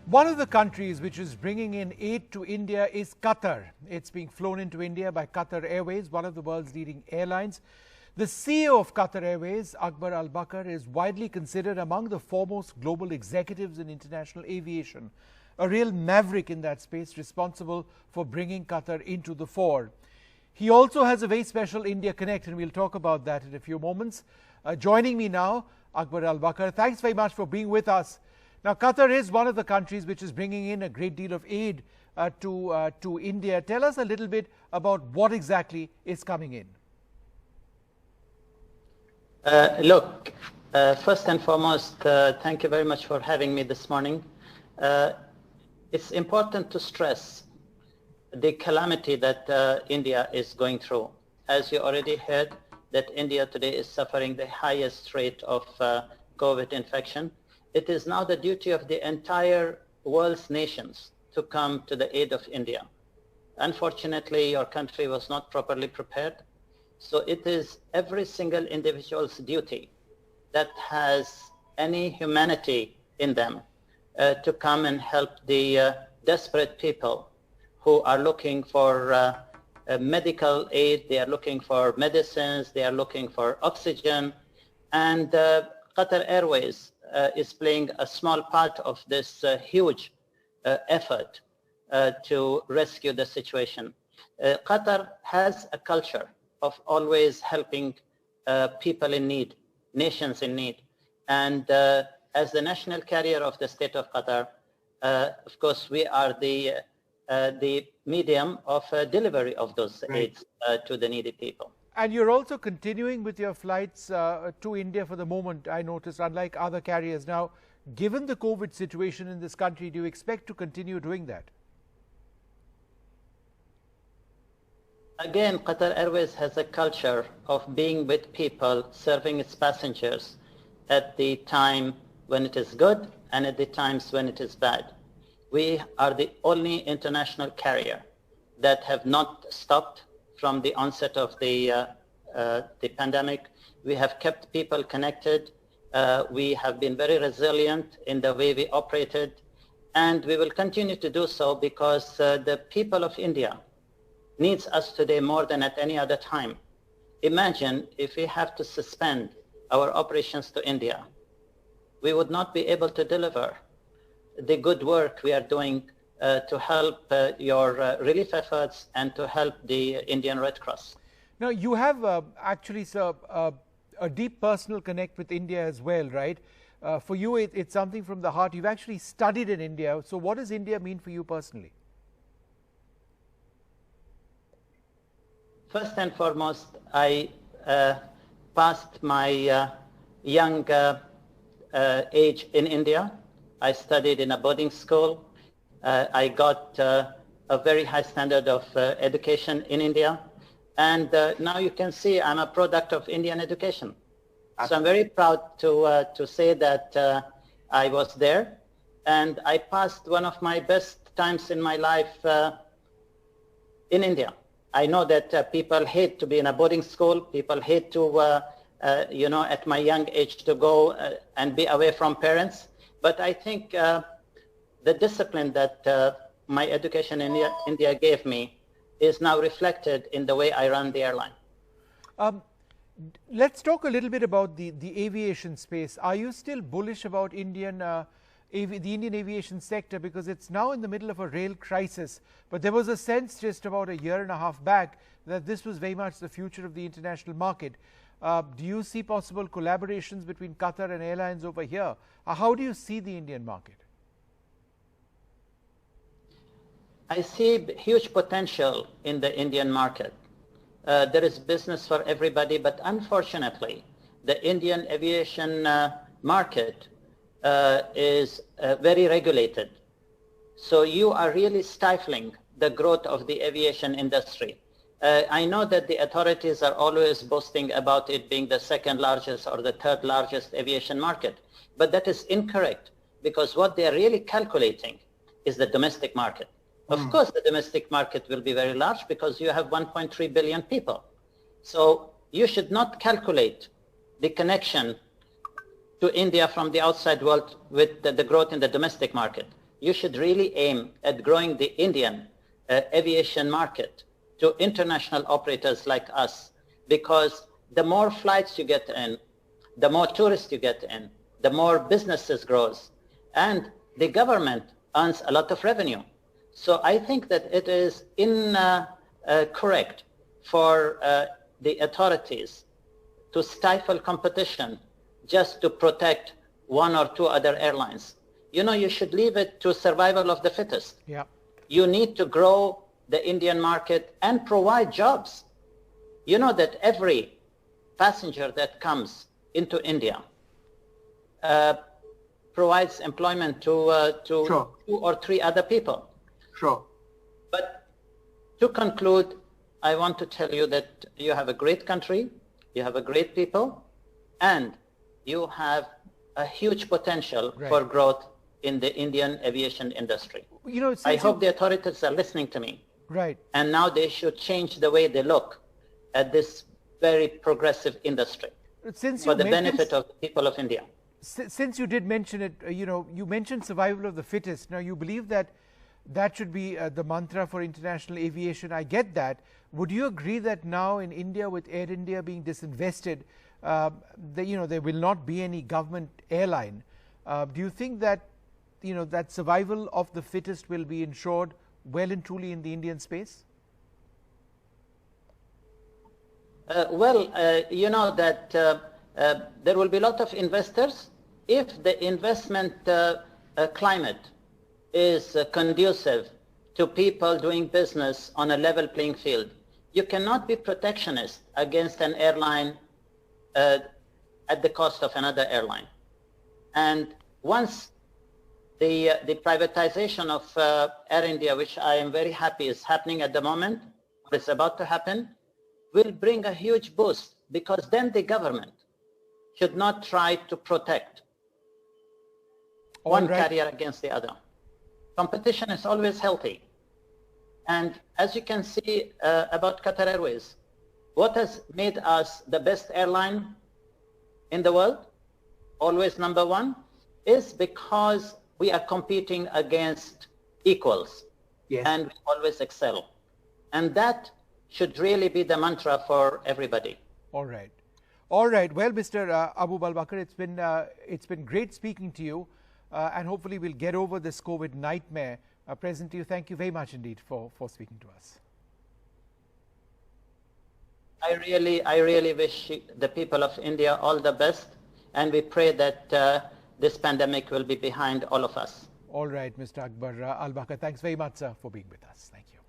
One of the countries which is bringing in aid to India is Qatar. It's being flown into India by Qatar Airways, one of the world's leading airlines. The CEO of Qatar Airways, Akbar Al Baker, is widely considered among the foremost global executives in international aviation, a real maverick in that space, responsible for bringing Qatar into the fore. He also has a very special India connect, and we'll talk about that in a few moments. Joining me now, Akbar Al Baker. Thanks very much for being with us. Now, Qatar is one of the countries which is bringing in a great deal of aid to India. Tell us a little bit about what exactly is coming in. First and foremost, thank you very much for having me this morning. It's important to stress the calamity that India is going through. As you already heard, that India today is suffering the highest rate of COVID infection. It is now the duty of the entire world's nations to come to the aid of India. Unfortunately, your country was not properly prepared. So it is every single individual's duty that has any humanity in them to come and help the desperate people who are looking for medical aid, they are looking for medicines, they are looking for oxygen. And Qatar Airways is playing a small part of this huge effort to rescue the situation. Qatar has a culture of always helping people in need, nations in need. And as the national carrier of the state of Qatar, of course, we are the medium of delivery of those aids to the needy people. And you're also continuing with your flights to India for the moment, I noticed, unlike other carriers. Now, given the COVID situation in this country, do you expect to continue doing that? Again, Qatar Airways has a culture of being with people, serving its passengers at the time when it is good and at the times when it is bad. We are the only international carrier that have not stopped from the onset of the pandemic. We have kept people connected. We have been very resilient in the way we operated, and we will continue to do so because the people of India needs us today more than at any other time. Imagine if we have to suspend our operations to India, we would not be able to deliver the good work we are doing to help your relief efforts and to help the Indian Red Cross. Now, you have actually, sir, a deep personal connect with India as well, right? For you, it's something from the heart. You've actually studied in India. So what does India mean for you personally? First and foremost, I passed my young age in India. I studied in a boarding school. I got a very high standard of education in India. And now you can see I'm a product of Indian education. So I'm very proud to say that I was there. And I passed one of my best times in my life in India. I know that people hate to be in a boarding school. People hate to, at my young age to go and be away from parents. But I think the discipline that my education in India gave me is now reflected in the way I run the airline. Let's talk a little bit about the aviation space. Are you still bullish about the Indian aviation sector? Because it's now in the middle of a rail crisis. But there was a sense just about a year and a half back that this was very much the future of the international market. Do you see possible collaborations between Qatar and airlines over here? How do you see the Indian market? I see huge potential in the Indian market. There is business for everybody, but unfortunately, the Indian aviation market is very regulated. So you are really stifling the growth of the aviation industry. I know that the authorities are always boasting about it being the second largest or the third largest aviation market, but that is incorrect because what they are really calculating is the domestic market. Of course, the domestic market will be very large because you have 1.3 billion people. So you should not calculate the connection to India from the outside world with the growth in the domestic market. you should really aim at growing the Indian aviation market to international operators like us, because the more flights you get in, the more tourists you get in, the more businesses grows, and the government earns a lot of revenue. So I think that it is correct for the authorities to stifle competition just to protect one or two other airlines. You know, you should leave it to survival of the fittest. Yeah. You need to grow the Indian market and provide jobs. You know that every passenger that comes into India provides employment to Sure. 2 or 3 other people. Sure. But to conclude, I want to tell you that you have a great country, you have a great people, and you have a huge potential for growth in the Indian aviation industry. You know, I hope the authorities are listening to me. Right. And now they should change the way they look at this very progressive industry for the benefit of the people of India. Since you did mention it, you know, you mentioned survival of the fittest. Now, you believe that that should be the mantra for international aviation. I get that. Would you agree that now in India, with Air India being disinvested, there will not be any government airline? Do you think that, that survival of the fittest will be ensured well and truly in the Indian space? You know that there will be a lot of investors if the investment climate is conducive to people doing business on a level playing field. You cannot be protectionist against an airline at the cost of another airline. And once the privatization of Air India, which I am very happy is happening at the moment, or is about to happen, will bring a huge boost, because then the government should not try to protect one carrier against the other. Competition is always healthy. And as you can see about Qatar Airways, what has made us the best airline in the world, always number one, is because we are competing against equals. Yes. And we always excel. And that should really be the mantra for everybody. All right. All right. Well, Mr. Akbar Al Baker, it's been great speaking to you, and hopefully we'll get over this COVID nightmare present to you. Thank you very much indeed for speaking to us. I really wish the people of India all the best, and we pray that this pandemic will be behind all of us. All right, Mr. Akbar Al Baker, thanks very much, sir, for being with us. Thank you.